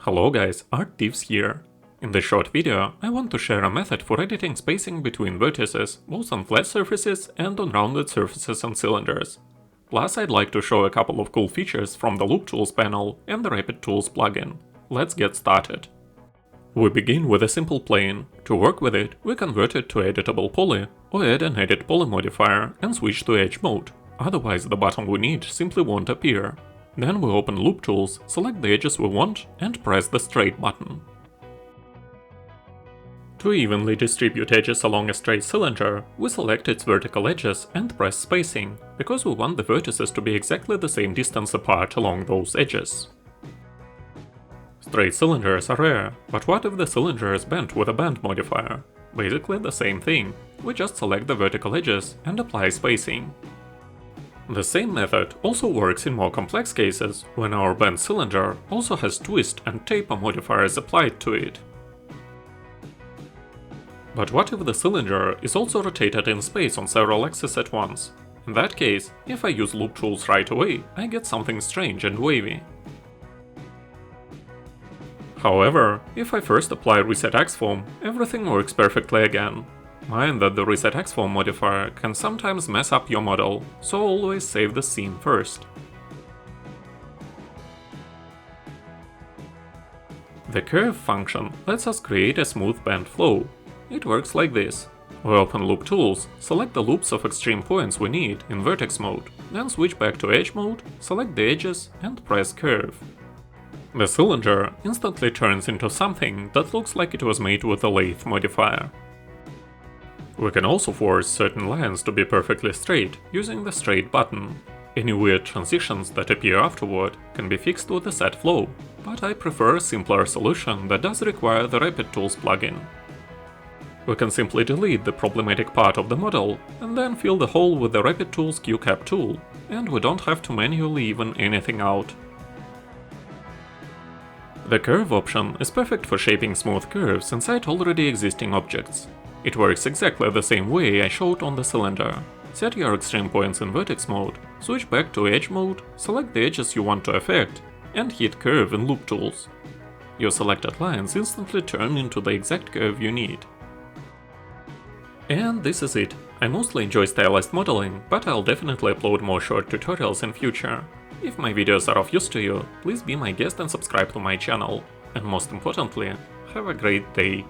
Hello guys, Art-Teeves here. In this short video, I want to share a method for editing spacing between vertices, both on flat surfaces and on rounded surfaces and cylinders. Plus, I'd like to show a couple of cool features from the Loop Tools panel and the RapidTools plugin. Let's get started. We begin with a simple plane. To work with it, we convert it to editable poly, or add an edit poly modifier and switch to edge mode, otherwise the button we need simply won't appear. Then we open Loop Tools, select the edges we want and press the straight button. To evenly distribute edges along a straight cylinder, we select its vertical edges and press spacing, because we want the vertices to be exactly the same distance apart along those edges. Straight cylinders are rare, but what if the cylinder is bent with a bend modifier? Basically the same thing, we just select the vertical edges and apply spacing. The same method also works in more complex cases, when our bent cylinder also has twist and taper modifiers applied to it. But what if the cylinder is also rotated in space on several axes at once? In that case, if I use Loop Tools right away, I get something strange and wavy. However, if I first apply Reset X Form, everything works perfectly again. Mind that the Reset X Form modifier can sometimes mess up your model, so always save the scene first. The curve function lets us create a smooth bend flow. It works like this. We open Loop Tools, select the loops of extreme points we need in vertex mode, then switch back to edge mode, select the edges and press curve. The cylinder instantly turns into something that looks like it was made with the lathe modifier. We can also force certain lines to be perfectly straight using the straight button. Any weird transitions that appear afterward can be fixed with the set flow, but I prefer a simpler solution that does require the RapidTools plugin. We can simply delete the problematic part of the model and then fill the hole with the RapidTools qCap tool, and we don't have to manually even anything out. The curve option is perfect for shaping smooth curves inside already existing objects. It works exactly the same way I showed on the cylinder. Set your extreme points in vertex mode, switch back to edge mode, select the edges you want to affect, and hit curve in Loop Tools. Your selected lines instantly turn into the exact curve you need. And this is it. I mostly enjoy stylized modeling, but I'll definitely upload more short tutorials in future. If my videos are of use to you, please be my guest and subscribe to my channel. And most importantly, have a great day.